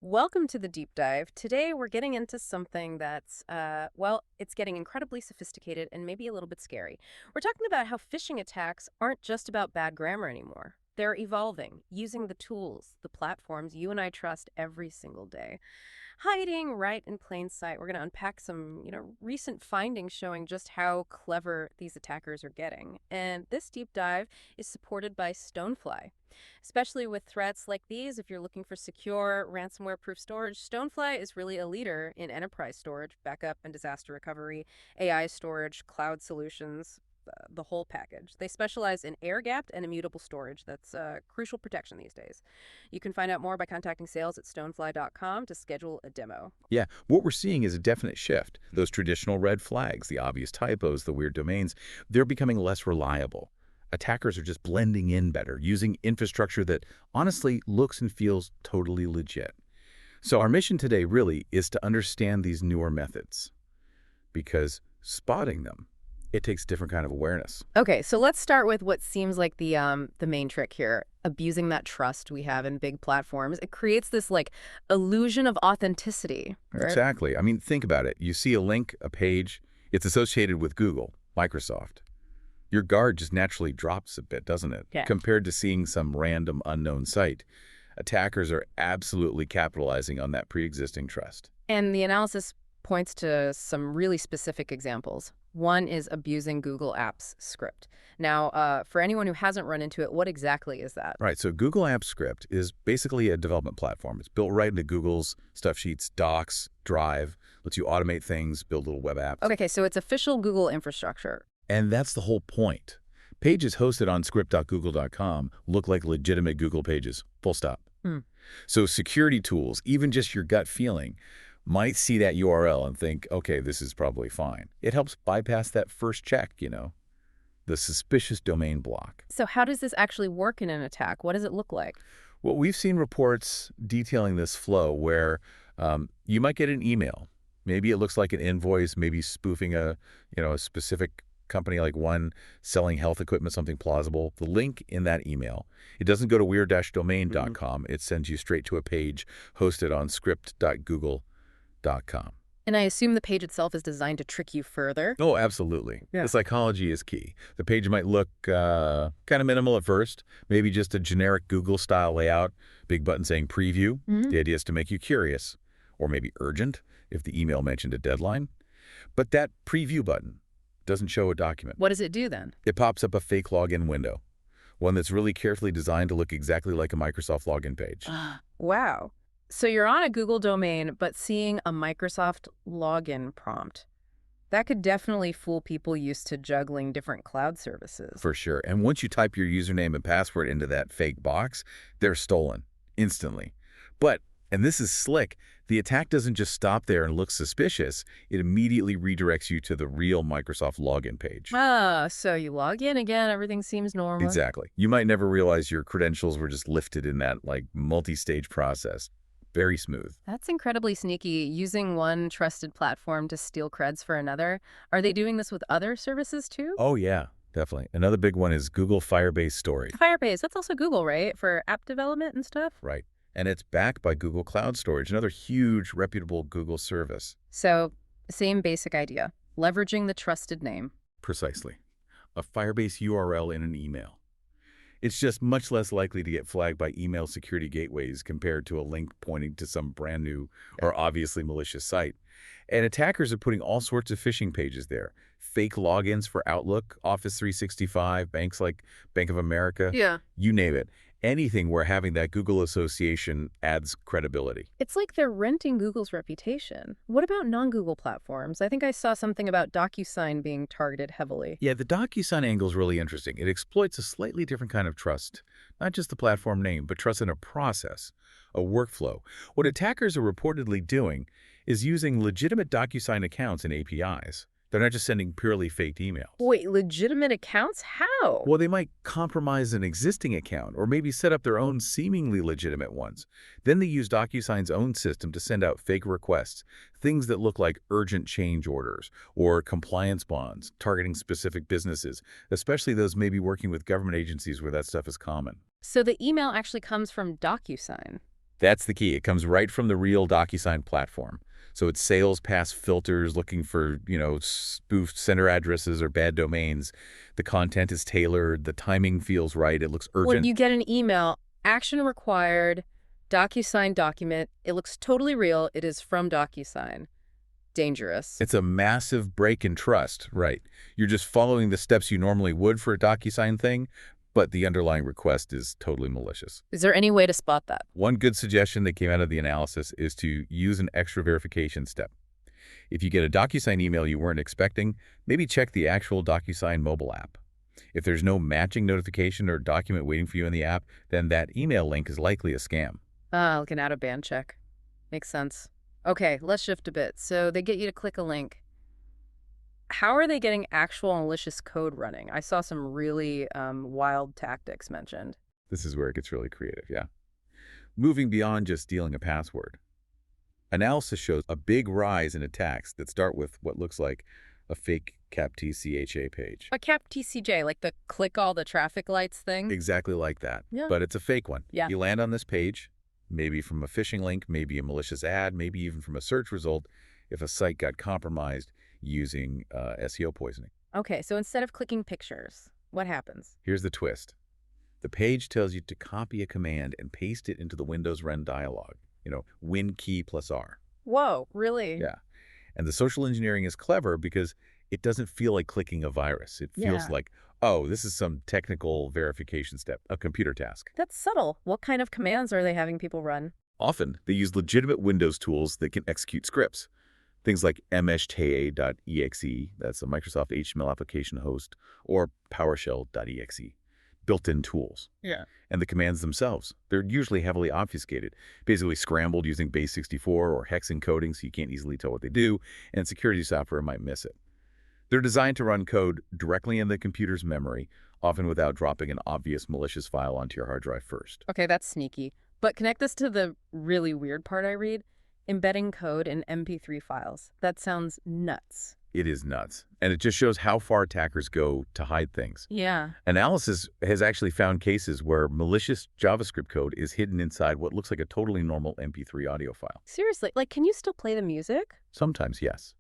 Welcome to the deep dive. Today we're getting into something that's, it's getting incredibly sophisticated and maybe a little bit scary. We're talking about how phishing attacks aren't just about bad grammar anymore. They're evolving, using the tools, the platforms you and I trust every single day. Hiding right in plain sight. We're going to unpack some, recent findings showing just how clever these attackers are getting. And this deep dive is supported by Stonefly. Especially with threats like these, if you're looking for secure, ransomware-proof storage, Stonefly is really a leader in enterprise storage, backup and disaster recovery, AI storage, cloud solutions, the whole package. They specialize in air-gapped and immutable storage. That's crucial protection these days. You can find out more by contacting sales at stonefly.com to schedule a demo. Yeah, what we're seeing is a definite shift. Those traditional red flags, the obvious typos, the weird domains, they're becoming less reliable. Attackers are just blending in better, using infrastructure that honestly looks and feels totally legit. So our mission today really is to understand these newer methods, because spotting them, it takes a different kind of awareness. Okay, so let's start with what seems like the main trick here, abusing that trust we have in big platforms. It creates this like illusion of authenticity, right? Exactly. I mean, think about it. You see a link, a page, it's associated with Google, Microsoft. Your guard just naturally drops a bit, doesn't it? Yeah. Compared to seeing some random unknown site. Attackers are absolutely capitalizing on that pre-existing trust. And the analysis points to some really specific examples. One is abusing Google Apps script. Now, for anyone who hasn't run into it, what exactly is that? Right, so Google Apps Script is basically a development platform. It's built right into Google's Stuff Sheets, Docs, Drive, lets you automate things, build little web apps. Okay, so it's official Google infrastructure. And that's the whole point. Pages hosted on script.google.com look like legitimate Google pages, full stop. So security tools, even just your gut feeling, might see that URL and think, okay, this is probably fine. It helps bypass that first check, the suspicious domain block. So how does this actually work in an attack? What does it look like? Well, we've seen reports detailing this flow where you might get an email. Maybe it looks like an invoice, maybe spoofing a specific company like one selling health equipment, something plausible. The link in that email, it doesn't go to weird-domain.com. It sends you straight to a page hosted on script.google.com. And I assume the page itself is designed to trick you further? Oh, absolutely. Yeah. The psychology is key. The page might look kind of minimal at first, maybe just a generic Google-style layout, big button saying preview. The idea is to make you curious, or maybe urgent if the email mentioned a deadline. But that preview button doesn't show a document. What does it do then? It pops up a fake login window, one that's really carefully designed to look exactly like a Microsoft login page. Wow. So you're on a Google domain, but seeing a Microsoft login prompt. That could definitely fool people used to juggling different cloud services. For sure. And once you type your username and password into that fake box, they're stolen instantly. But, and this is slick, the attack doesn't just stop there and look suspicious. It immediately redirects you to the real Microsoft login page. So you log in again, everything seems normal. Exactly. You might never realize your credentials were just lifted in that multi-stage process. Very smooth. That's incredibly sneaky, using one trusted platform to steal creds for another. Are they doing this with other services too? Oh, yeah, definitely. Another big one is Google Firebase Storage. Firebase, that's also Google, right? For app development and stuff? Right. And it's backed by Google Cloud Storage, another huge, reputable Google service. So, same basic idea, leveraging the trusted name. Precisely. A Firebase URL in an email. It's just much less likely to get flagged by email security gateways compared to a link pointing to some brand new or obviously malicious site. And attackers are putting all sorts of phishing pages there. Fake logins for Outlook, Office 365, banks like Bank of America. Yeah. You name it. Anything where having that Google association adds credibility. It's like they're renting Google's reputation. What about non-Google platforms? I think I saw something about DocuSign being targeted heavily. Yeah, the DocuSign angle is really interesting. It exploits a slightly different kind of trust. Not just the platform name, but trust in a process, a workflow. What attackers are reportedly doing is using legitimate DocuSign accounts and APIs. They're not just sending purely faked emails. Wait, legitimate accounts? How? Well, they might compromise an existing account or maybe set up their own seemingly legitimate ones. Then they use DocuSign's own system to send out fake requests, things that look like urgent change orders or compliance bonds targeting specific businesses, especially those maybe working with government agencies where that stuff is common. So the email actually comes from DocuSign. That's the key. It comes right from the real DocuSign platform. So it sails past filters looking for, spoofed center addresses or bad domains. The content is tailored. The timing feels right. It looks When urgent. you get an email, action required, DocuSign document, it looks totally real. It is from DocuSign. Dangerous. It's a massive break in trust, right? You're just following the steps you normally would for a DocuSign thing, but the underlying request is totally malicious. Is there any way to spot that? One good suggestion that came out of the analysis is to use an extra verification step. If you get a DocuSign email you weren't expecting, maybe check the actual DocuSign mobile app. If there's no matching notification or document waiting for you in the app, then that email link is likely a scam. Like an out-of-band check. Makes sense. Okay, let's shift a bit. So they get you to click a link. How are they getting actual malicious code running? I saw some really wild tactics mentioned. This is where it gets really creative, yeah. Moving beyond just stealing a password. Analysis shows a big rise in attacks that start with what looks like a fake CAPTCHA page. A cap TCJ, like the click all the traffic lights thing? Exactly like that. Yeah. But it's a fake one. Yeah. You land on this page, maybe from a phishing link, maybe a malicious ad, maybe even from a search result if a site got compromised using SEO poisoning. Okay, so instead of clicking pictures, what happens? Here's the twist. The page tells you to copy a command and paste it into the Windows Run dialog. Win key plus R. Whoa, really? Yeah. And the social engineering is clever because it doesn't feel like clicking a virus. It feels Yeah. like, oh, this is some technical verification step, a computer task. That's subtle. What kind of commands are they having people run? Often, they use legitimate Windows tools that can execute scripts. Things like mshta.exe, that's a Microsoft HTML application host, or PowerShell.exe, built-in tools. Yeah. And the commands themselves, they're usually heavily obfuscated, basically scrambled using base64 or hex encoding so you can't easily tell what they do, and security software might miss it. They're designed to run code directly in the computer's memory, often without dropping an obvious malicious file onto your hard drive first. Okay, that's sneaky. But connect this to the really weird part I read. Embedding code in MP3 files. That sounds nuts. It is nuts. And it just shows how far attackers go to hide things. Yeah. Analysis has actually found cases where malicious JavaScript code is hidden inside what looks like a totally normal MP3 audio file. Seriously, like, can you still play the music? Sometimes, yes.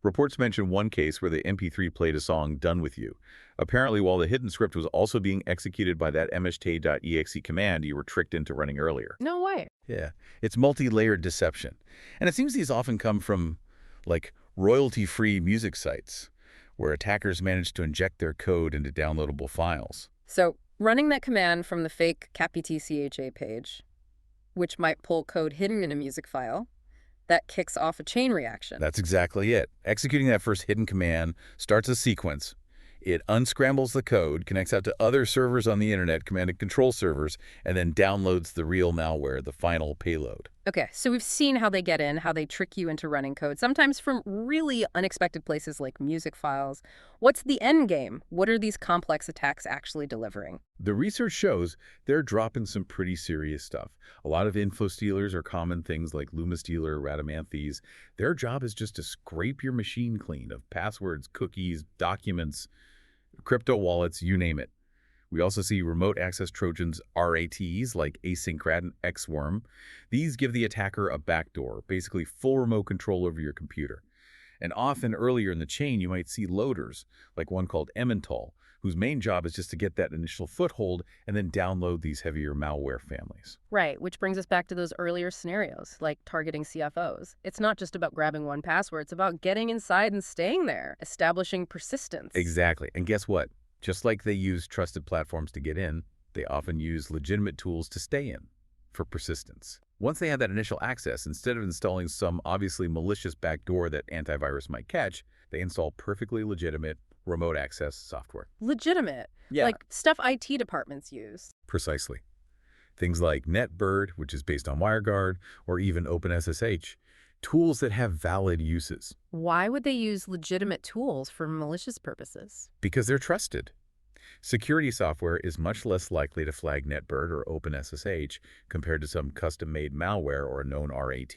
Reports mention one case where the MP3 played a song, Done With You. Apparently, while the hidden script was also being executed by that mshta.exe command you were tricked into running earlier. No way. Yeah, it's multi-layered deception. And it seems these often come from, like, royalty-free music sites, where attackers manage to inject their code into downloadable files. So running that command from the fake CAPTCHA page, which might pull code hidden in a music file, that kicks off a chain reaction. That's exactly it. Executing that first hidden command starts a sequence. It unscrambles the code, connects out to other servers on the internet, command and control servers, and then downloads the real malware, the final payload. Okay, so we've seen how they get in, how they trick you into running code, sometimes from really unexpected places like music files. What's the end game? What are these complex attacks actually delivering? The research shows they're dropping some pretty serious stuff. A lot of info stealers are common things like Lumastealer, Radamanthese. Their job is just to scrape your machine clean of passwords, cookies, documents, crypto wallets, you name it. We also see remote access Trojans, RATs, like Async and Xworm. These give the attacker a backdoor, basically full remote control over your computer. And often earlier in the chain, you might see loaders, like one called Emmental, whose main job is just to get that initial foothold and then download these heavier malware families. Right, which brings us back to those earlier scenarios, like targeting CFOs. It's not just about grabbing one password, it's about getting inside and staying there, establishing persistence. Exactly. And guess what? Just like they use trusted platforms to get in, they often use legitimate tools to stay in, for persistence. Once they have that initial access, instead of installing some obviously malicious backdoor that antivirus might catch, they install perfectly legitimate remote access software. Legitimate. Yeah. Like stuff IT departments use. Precisely. Things like NetBird, which is based on WireGuard, or even OpenSSH, tools that have valid uses. Why would they use legitimate tools for malicious purposes? Because they're trusted. Security software is much less likely to flag NetBird or OpenSSH compared to some custom-made malware or a known RAT.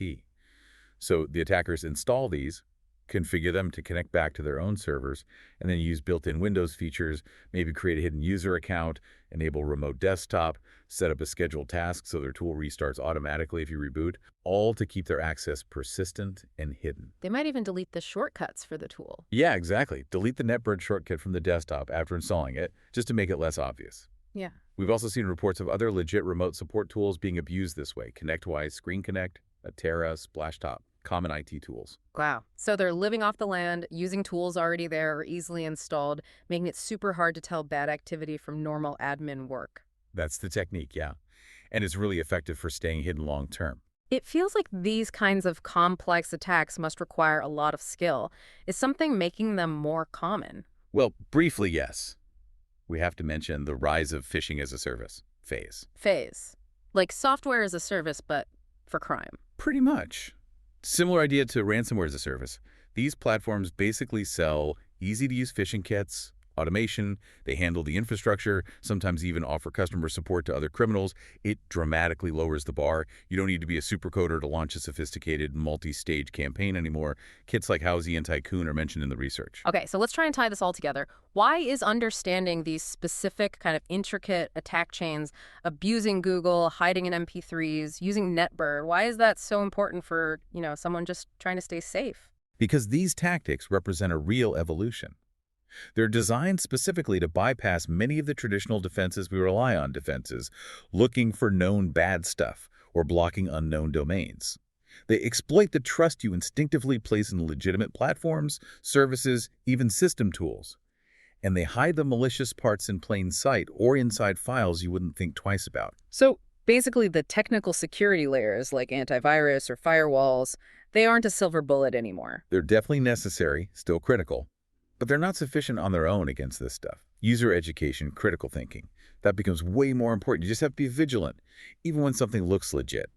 So the attackers install these, configure them to connect back to their own servers, and then use built-in Windows features, maybe create a hidden user account, enable remote desktop, set up a scheduled task so their tool restarts automatically if you reboot, all to keep their access persistent and hidden. They might even delete the shortcuts for the tool. Yeah, exactly. Delete the NetBird shortcut from the desktop after installing it, just to make it less obvious. Yeah. We've also seen reports of other legit remote support tools being abused this way. ConnectWise, Screen Connect, Atera, Splashtop, common IT tools. Wow. So they're living off the land, using tools already there or easily installed, making it super hard to tell bad activity from normal admin work. That's the technique, yeah. And it's really effective for staying hidden long term. It feels like these kinds of complex attacks must require a lot of skill. Is something making them more common? Well, briefly, yes. We have to mention the rise of phishing-as-a-service phase. Phase. Like software as a service, but for crime. Pretty much. Similar idea to ransomware as a service. These platforms basically sell easy-to-use phishing kits, automation, they handle the infrastructure, sometimes even offer customer support to other criminals. It dramatically lowers the bar. You don't need to be a supercoder to launch a sophisticated multi-stage campaign anymore. Kits like Haozi and Tycoon are mentioned in the research. Okay, so let's try and tie this all together. Why is understanding these specific kind of intricate attack chains, abusing Google, hiding in MP3s, using NetBird, why is that so important for, someone just trying to stay safe? Because these tactics represent a real evolution. They're designed specifically to bypass many of the traditional defenses we rely on defenses, looking for known bad stuff or blocking unknown domains. They exploit the trust you instinctively place in legitimate platforms, services, even system tools. And they hide the malicious parts in plain sight or inside files you wouldn't think twice about. So basically the technical security layers like antivirus or firewalls, they aren't a silver bullet anymore. They're definitely necessary, still critical. But they're not sufficient on their own against this stuff. User education, critical thinking, that becomes way more important. You just have to be vigilant, even when something looks legit.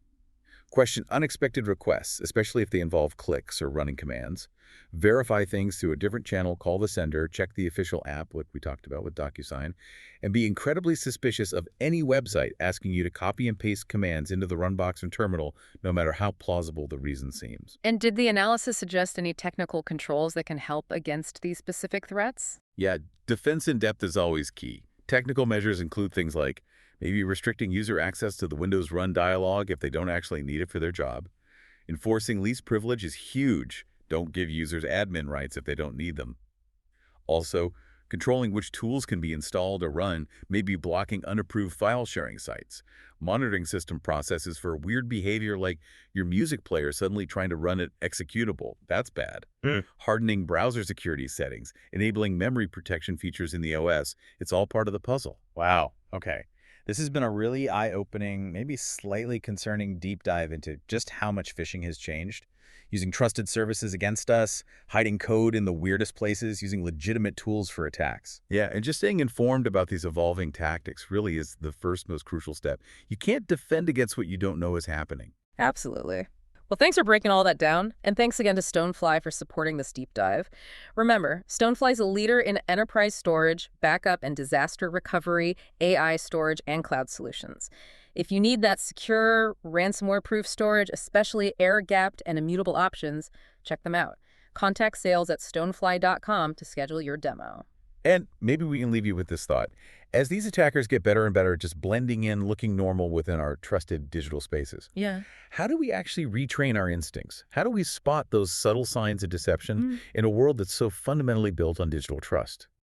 Question unexpected requests, especially if they involve clicks or running commands. Verify things through a different channel, call the sender, check the official app, what we talked about with DocuSign, and be incredibly suspicious of any website asking you to copy and paste commands into the run box and terminal, no matter how plausible the reason seems. And did the analysis suggest any technical controls that can help against these specific threats? Yeah, defense in depth is always key. Technical measures include things like maybe restricting user access to the Windows Run dialog if they don't actually need it for their job. Enforcing least privilege is huge. Don't give users admin rights if they don't need them. Also, controlling which tools can be installed or run, maybe blocking unapproved file sharing sites. Monitoring system processes for weird behavior like your music player suddenly trying to run an executable. That's bad. Hardening browser security settings, enabling memory protection features in the OS. It's all part of the puzzle. Wow. Okay. This has been a really eye-opening, maybe slightly concerning deep dive into just how much phishing has changed. Using trusted services against us, hiding code in the weirdest places, using legitimate tools for attacks. Yeah, and just staying informed about these evolving tactics really is the first most crucial step. You can't defend against what you don't know is happening. Absolutely. Well, thanks for breaking all that down, and thanks again to Stonefly for supporting this deep dive. Remember, Stonefly is a leader in enterprise storage, backup, and disaster recovery, AI storage, and cloud solutions. If you need that secure, ransomware-proof storage, especially air-gapped and immutable options, check them out. Contact sales at stonefly.com to schedule your demo. And maybe we can leave you with this thought. As these attackers get better and better at just blending in, looking normal within our trusted digital spaces, how do we actually retrain our instincts? How do we spot those subtle signs of deception in a world that's so fundamentally built on digital trust?